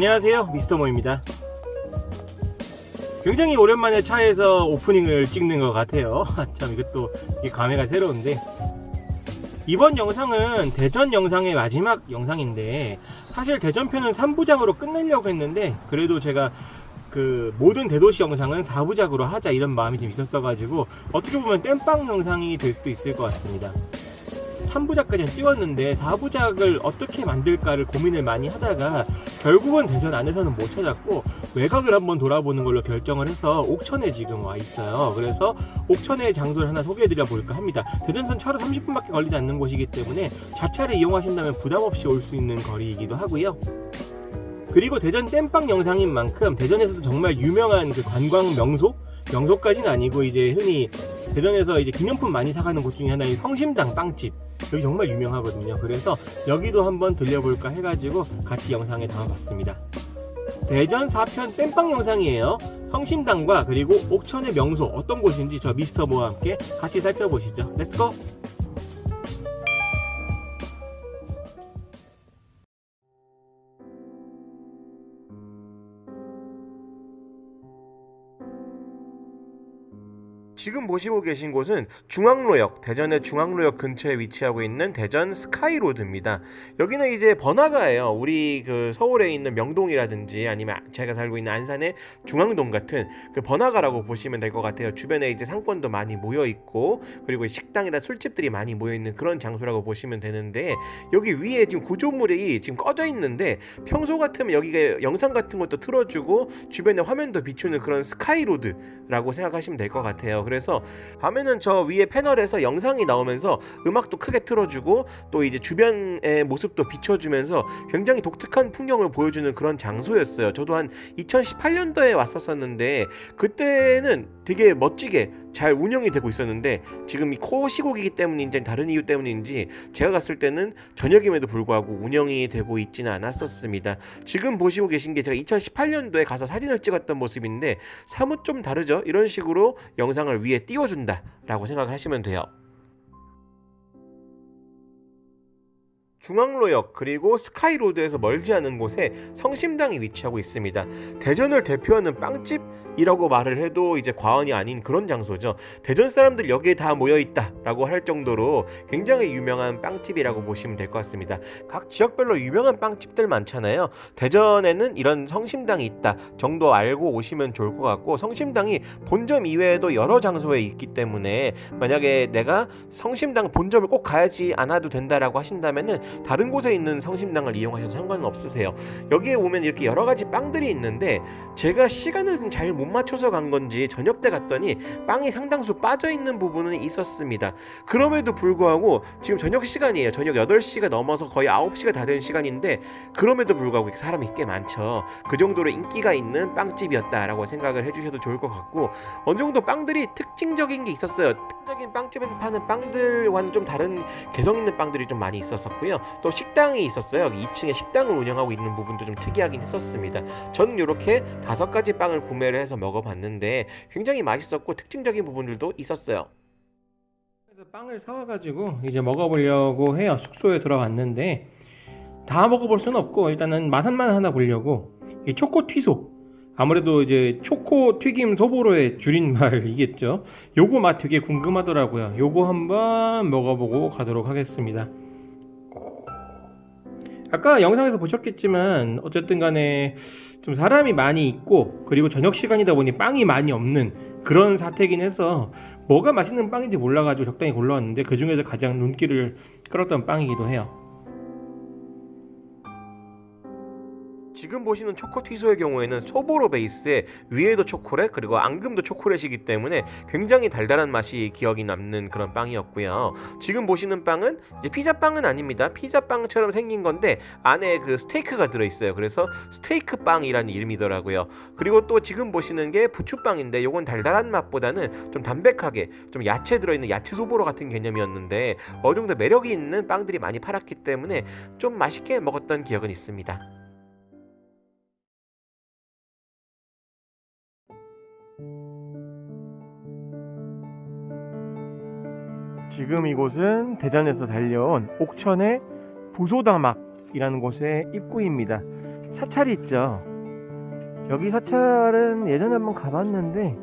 안녕하세요, 미스터 모입니다. 굉장히 오랜만에 차에서 오프닝을 찍는 것 같아요. 참 이것도 감회가 새로운데, 이번 영상은 대전 영상의 마지막 영상인데, 사실 대전편은 3부작으로 끝내려고 했는데, 그래도 제가 그 모든 대도시 영상은 4부작으로 하자 이런 마음이 좀 있었어가지고 어떻게 보면 땜빵 영상이 될 수도 있을 것 같습니다. 3부작까지는 찍었는데 4부작을 어떻게 만들까를 고민을 많이 하다가 결국은 대전 안에서는 못 찾았고 외곽을 한번 돌아보는 걸로 결정을 해서 옥천에 지금 와 있어요. 그래서 옥천의 장소를 하나 소개해드려 볼까 합니다. 대전선 차로 30분밖에 걸리지 않는 곳이기 때문에 자차를 이용하신다면 부담없이 올 수 있는 거리이기도 하고요. 그리고 대전 땜빵 영상인 만큼 대전에서도 정말 유명한 그 관광 명소까지는 아니고 이제 흔히 대전에서 이제 기념품 많이 사가는 곳 중에 하나인 성심당 빵집, 여기 정말 유명하거든요. 그래서 여기도 한번 들려볼까 해가지고 같이 영상에 담아봤습니다. 대전 4편 땜빵 영상이에요. 성심당과 그리고 옥천의 명소 어떤 곳인지 저 미스터 모와 함께 같이 살펴보시죠. 렛츠고! 지금 보시고 계신 곳은 중앙로역, 대전의 중앙로역 근처에 위치하고 있는 대전 스카이로드입니다. 여기는 이제 번화가예요. 우리 그 서울에 있는 명동이라든지 아니면 제가 살고 있는 안산의 중앙동 같은 그 번화가라고 보시면 될 것 같아요. 주변에 이제 상권도 많이 모여 있고 그리고 식당이나 술집들이 많이 모여 있는 그런 장소라고 보시면 되는데, 여기 위에 지금 구조물이 지금 꺼져 있는데 평소 같으면 여기가 영상 같은 것도 틀어주고 주변에 화면도 비추는 그런 스카이로드라고 생각하시면 될 것 같아요. 그래서 밤에는 저 위에 패널에서 영상이 나오면서 음악도 크게 틀어주고 또 이제 주변의 모습도 비춰주면서 굉장히 독특한 풍경을 보여주는 그런 장소였어요. 저도 한 2018년도에 왔었었는데 그때는 되게 멋지게 잘 운영이 되고 있었는데 지금 이 코시국이기 때문인지 다른 이유 때문인지 제가 갔을 때는 저녁임에도 불구하고 운영이 되고 있지는 않았었습니다. 지금 보시고 계신 게 제가 2018년도에 가서 사진을 찍었던 모습인데 사뭇 좀 다르죠? 이런 식으로 영상을 위에 띄워준다 라고 생각을 하시면 돼요. 중앙로역 그리고 스카이로드에서 멀지 않은 곳에 성심당이 위치하고 있습니다. 대전을 대표하는 빵집이라고 말을 해도 이제 과언이 아닌 그런 장소죠. 대전 사람들 여기에 다 모여있다 라고 할 정도로 굉장히 유명한 빵집이라고 보시면 될 것 같습니다. 각 지역별로 유명한 빵집들 많잖아요. 대전에는 이런 성심당이 있다 정도 알고 오시면 좋을 것 같고, 성심당이 본점 이외에도 여러 장소에 있기 때문에 만약에 내가 성심당 본점을 꼭 가야지 않아도 된다라고 하신다면은 다른 곳에 있는 성심당을 이용하셔도 상관은 없으세요. 여기에 오면 이렇게 여러 가지 빵들이 있는데 제가 시간을 좀 잘 못 맞춰서 간 건지 저녁 때 갔더니 빵이 상당수 빠져 있는 부분은 있었습니다. 그럼에도 불구하고 지금 저녁 시간이에요. 저녁 8시가 넘어서 거의 9시가 다 된 시간인데 그럼에도 불구하고 사람이 꽤 많죠. 그 정도로 인기가 있는 빵집이었다라고 생각을 해주셔도 좋을 것 같고, 어느 정도 빵들이 특징적인 게 있었어요. 특징적인 빵집에서 파는 빵들과는 좀 다른 개성 있는 빵들이 좀 많이 있었고요. 또 식당이 있었어요. 2층에 식당을 운영하고 있는 부분도 좀 특이하긴 했었습니다. 저는 이렇게 5가지 빵을 구매를 해서 먹어봤는데 굉장히 맛있었고 특징적인 부분들도 있었어요. 그래서 빵을 사와가지고 이제 먹어보려고 해요. 숙소에 들어왔는데 다 먹어볼 수는 없고 일단은 맛만 하나 보려고 이 초코 튀소, 아무래도 이제 초코 튀김 소보로의 줄임말이겠죠. 요거 맛 되게 궁금하더라고요. 요거 한번 먹어보고 가도록 하겠습니다. 아까 영상에서 보셨겠지만 어쨌든 간에 좀 사람이 많이 있고 그리고 저녁 시간이다 보니 빵이 많이 없는 그런 사태긴 해서 뭐가 맛있는 빵인지 몰라가지고 적당히 골라왔는데 그 중에서 가장 눈길을 끌었던 빵이기도 해요. 지금 보시는 초코튀소의 경우에는 소보로 베이스에 위에도 초콜릿 그리고 앙금도 초콜릿이기 때문에 굉장히 달달한 맛이 기억이 남는 그런 빵이었고요. 지금 보시는 빵은 이제 피자빵은 아닙니다. 피자빵처럼 생긴 건데 안에 그 스테이크가 들어있어요. 그래서 스테이크 빵이라는 이름이더라고요. 그리고 또 지금 보시는 게 부추빵인데 요건 달달한 맛보다는 좀 담백하게 좀 야채 들어있는 야채 소보로 같은 개념이었는데 어느 정도 매력이 있는 빵들이 많이 팔았기 때문에 좀 맛있게 먹었던 기억은 있습니다. 지금 이곳은 대전에서 달려온 옥천의 부소다막이라는 곳의 입구입니다. 사찰이 있죠. 여기 사찰은 예전에 한번 가봤는데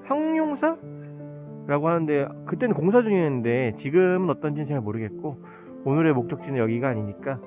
황룡사라고 하는데 그때는 공사 중이었는데 지금은 어떤지는 잘 모르겠고, 오늘의 목적지는 여기가 아니니까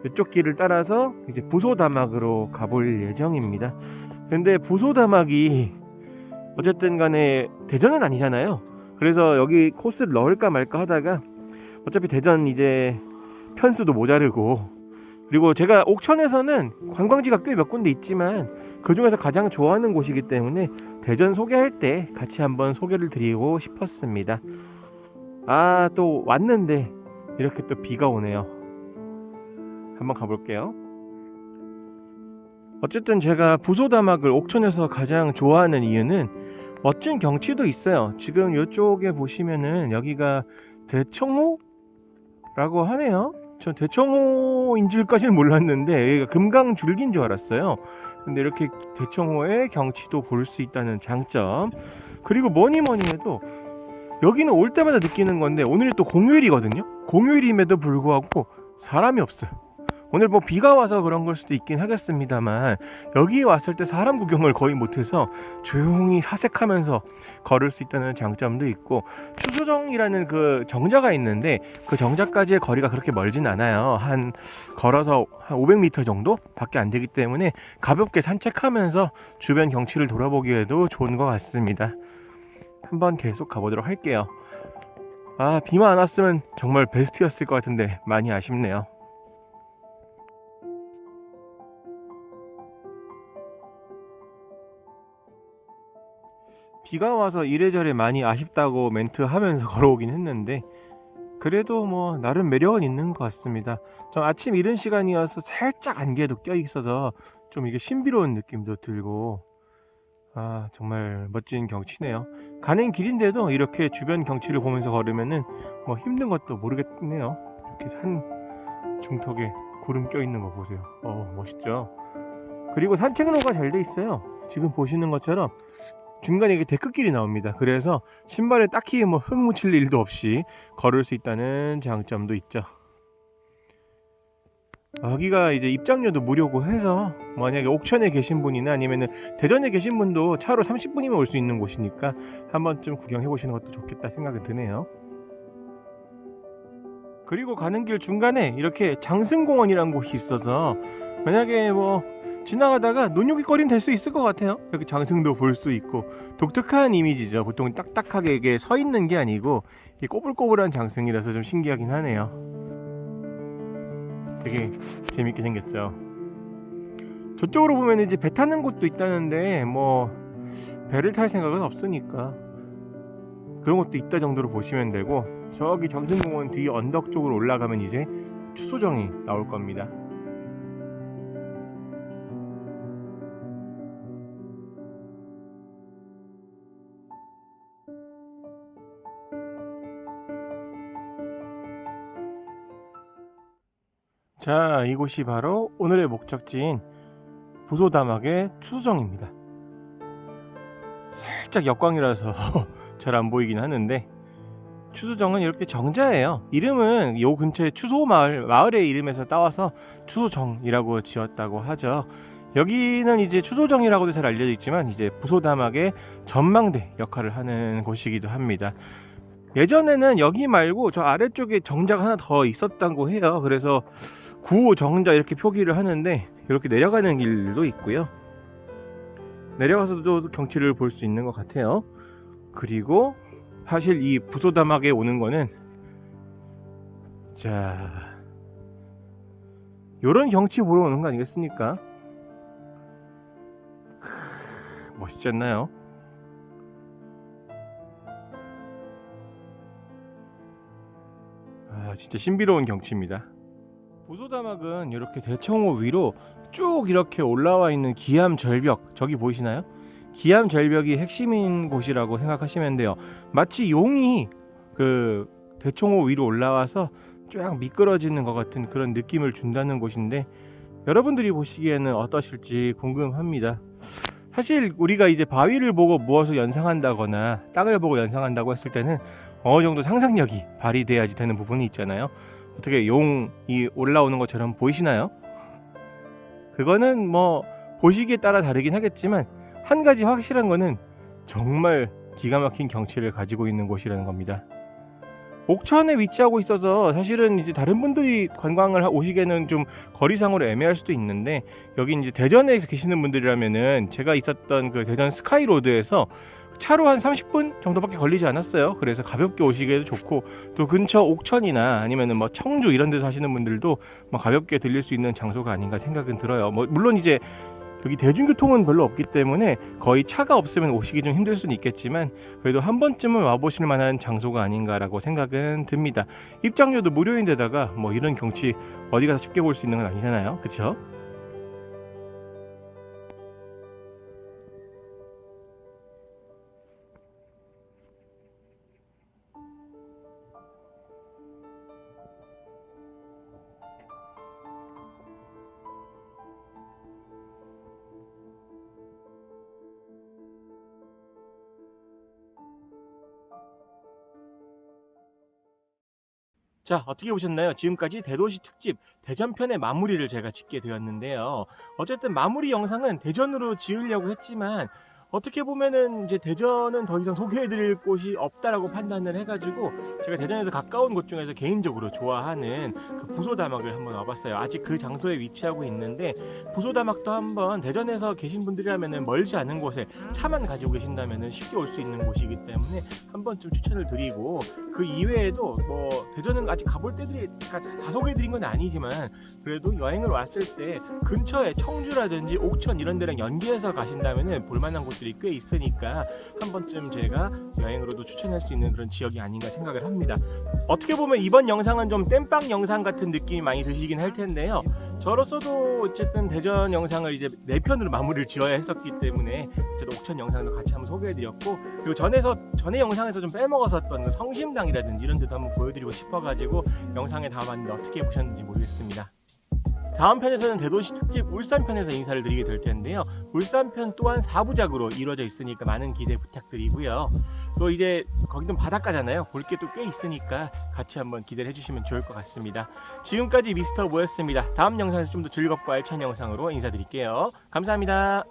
이쪽 길을 따라서 이제 부소다막으로 가볼 예정입니다. 근데 부소다막이 어쨌든 간에 대전은 아니잖아요. 그래서 여기 코스를 넣을까 말까 하다가 어차피 대전 이제 편수도 모자르고, 그리고 제가 옥천에서는 관광지가 꽤 몇 군데 있지만 그 중에서 가장 좋아하는 곳이기 때문에 대전 소개할 때 같이 한번 소개를 드리고 싶었습니다. 아, 또 왔는데 이렇게 또 비가 오네요. 한번 가볼게요. 어쨌든 제가 부소다막을 옥천에서 가장 좋아하는 이유는 멋진 경치도 있어요. 지금 이쪽에 보시면은 여기가 대청호라고 하네요. 전 대청호인 줄까지는 몰랐는데 여기가 금강줄기인 줄 알았어요. 근데 이렇게 대청호의 경치도 볼 수 있다는 장점, 그리고 뭐니 해도 여기는 올 때마다 느끼는 건데 오늘이 또 공휴일이거든요. 공휴일임에도 불구하고 사람이 없어요. 오늘 뭐 비가 와서 그런 걸 수도 있긴 하겠습니다만 여기에 왔을 때 사람 구경을 거의 못해서 조용히 사색하면서 걸을 수 있다는 장점도 있고, 추소정이라는 그 정자가 있는데 그 정자까지의 거리가 그렇게 멀진 않아요. 한 걸어서 한 500m 정도 밖에 안 되기 때문에 가볍게 산책하면서 주변 경치를 돌아보기에도 좋은 것 같습니다. 한번 계속 가보도록 할게요. 아, 비만 안 왔으면 정말 베스트였을 것 같은데 많이 아쉽네요. 비가 와서 이래저래 많이 아쉽다고 멘트하면서 걸어오긴 했는데 그래도 뭐 나름 매력은 있는 것 같습니다. 전 아침 이른 시간이어서 살짝 안개도 껴있어서 좀 이게 신비로운 느낌도 들고, 아, 정말 멋진 경치네요. 가는 길인데도 이렇게 주변 경치를 보면서 걸으면은 뭐 힘든 것도 모르겠네요. 이렇게 산 중턱에 구름 껴있는 거 보세요. 멋있죠. 그리고 산책로가 잘 돼 있어요. 지금 보시는 것처럼 중간에 이게 데크길이 나옵니다. 그래서 신발에 딱히 뭐 흙 묻힐 일도 없이 걸을 수 있다는 장점도 있죠. 여기가 이제 입장료도 무료고 해서 만약에 옥천에 계신 분이나 아니면은 대전에 계신 분도 차로 30분이면 올 수 있는 곳이니까 한 번쯤 구경해 보시는 것도 좋겠다 생각이 드네요. 그리고 가는 길 중간에 이렇게 장승공원이라는 곳이 있어서 만약에 뭐 지나가다가 눈요깃거리는 될 수 있을 것 같아요. 이렇게 장승도 볼 수 있고 독특한 이미지죠. 보통 딱딱하게 이게 서 있는 게 아니고 이게 꼬불꼬불한 장승이라서 좀 신기하긴 하네요. 되게 재밌게 생겼죠. 저쪽으로 보면 이제 배 타는 곳도 있다는데 뭐 배를 탈 생각은 없으니까 그런 것도 있다 정도로 보시면 되고, 저기 장승공원 뒤 언덕 쪽으로 올라가면 이제 추소정이 나올 겁니다. 자, 이곳이 바로 오늘의 목적지인 부소다막의 추소정입니다. 살짝 역광이라서 잘 안 보이긴 하는데 추소정은 이렇게 정자예요. 이름은 요 근처에 마을의 이름에서 따와서 추소정이라고 지었다고 하죠. 여기는 이제 추소정이라고도 잘 알려져 있지만 이제 부소다막의 전망대 역할을 하는 곳이기도 합니다. 예전에는 여기 말고 저 아래쪽에 정자가 하나 더 있었다고 해요. 그래서 구호 정자 이렇게 표기를 하는데 이렇게 내려가는 길도 있고요. 내려가서도 경치를 볼 수 있는 것 같아요. 그리고 사실 이 부소다막에 오는 거는 자, 요런 경치 보러 오는 거 아니겠습니까? 멋있지 않나요? 아, 진짜 신비로운 경치입니다. 부소다막은 이렇게 대청호 위로 쭉 이렇게 올라와 있는 기암절벽, 저기 보이시나요? 기암절벽이 핵심인 곳이라고 생각하시면 돼요. 마치 용이 그 대청호 위로 올라와서 쫙 미끄러지는 것 같은 그런 느낌을 준다는 곳인데 여러분들이 보시기에는 어떠실지 궁금합니다. 사실 우리가 이제 바위를 보고 무엇을 연상한다거나 땅을 보고 연상한다고 했을 때는 어느 정도 상상력이 발휘돼야지 되는 부분이 있잖아요. 어떻게 용이 올라오는 것처럼 보이시나요? 그거는 뭐 보시기에 따라 다르긴 하겠지만 한 가지 확실한 거는 정말 기가 막힌 경치를 가지고 있는 곳이라는 겁니다. 옥천에 위치하고 있어서 사실은 이제 다른 분들이 관광을 오시기에는 좀 거리상으로 애매할 수도 있는데, 여기 이제 대전에 계시는 분들이라면은 제가 있었던 그 대전 스카이로드에서 차로 한 30분 정도밖에 걸리지 않았어요. 그래서 가볍게 오시기에도 좋고, 또 근처 옥천이나 아니면은 뭐 청주 이런 데서 하시는 분들도 뭐 가볍게 들릴 수 있는 장소가 아닌가 생각은 들어요. 뭐 물론 이제 여기 대중교통은 별로 없기 때문에 거의 차가 없으면 오시기 좀 힘들 수는 있겠지만 그래도 한 번쯤은 와보실 만한 장소가 아닌가라고 생각은 듭니다. 입장료도 무료인데다가 뭐 이런 경치 어디 가서 쉽게 볼 수 있는 건 아니잖아요, 그쵸? 자, 어떻게 보셨나요? 지금까지 대도시 특집 대전편의 마무리를 제가 짓게 되었는데요. 어쨌든 마무리 영상은 대전으로 지으려고 했지만 어떻게 보면은 이제 대전은 더 이상 소개해드릴 곳이 없다라고 판단을 해가지고 제가 대전에서 가까운 곳 중에서 개인적으로 좋아하는 그 부소다막을 한번 와봤어요. 아직 그 장소에 위치하고 있는데 부소다막도 한번 대전에서 계신 분들이라면은 멀지 않은 곳에 차만 가지고 계신다면은 쉽게 올 수 있는 곳이기 때문에 한 번쯤 추천을 드리고, 그 이외에도 뭐 대전은 아직 가볼 때들이 다 소개해드린 건 아니지만 그래도 여행을 왔을 때 근처에 청주라든지 옥천 이런 데랑 연계해서 가신다면은 볼만한 곳들이 꽤 있으니까 한 번쯤 제가 여행으로도 추천할 수 있는 그런 지역이 아닌가 생각을 합니다. 어떻게 보면 이번 영상은 좀 땜빵 영상 같은 느낌이 많이 드시긴 할 텐데요. 저로서도 어쨌든 대전 영상을 이제 4편으로 마무리를 지어야 했었기 때문에 어쨌든 옥천 영상도 같이 한번 소개해드렸고, 그리고 전에 영상에서 좀 빼먹었었던 그 성심당이라든지 이런 데도 한번 보여드리고 싶어가지고 영상에 담아봤는데 어떻게 보셨는지 모르겠습니다. 다음 편에서는 대도시 특집 울산편에서 인사를 드리게 될 텐데요. 울산편 또한 4부작으로 이루어져 있으니까 많은 기대 부탁드리고요. 또 이제 거기는 바닷가잖아요. 볼 게 또 꽤 있으니까 같이 한번 기대를 해주시면 좋을 것 같습니다. 지금까지 미스터 모였습니다. 다음 영상에서 좀 더 즐겁고 알찬 영상으로 인사드릴게요. 감사합니다.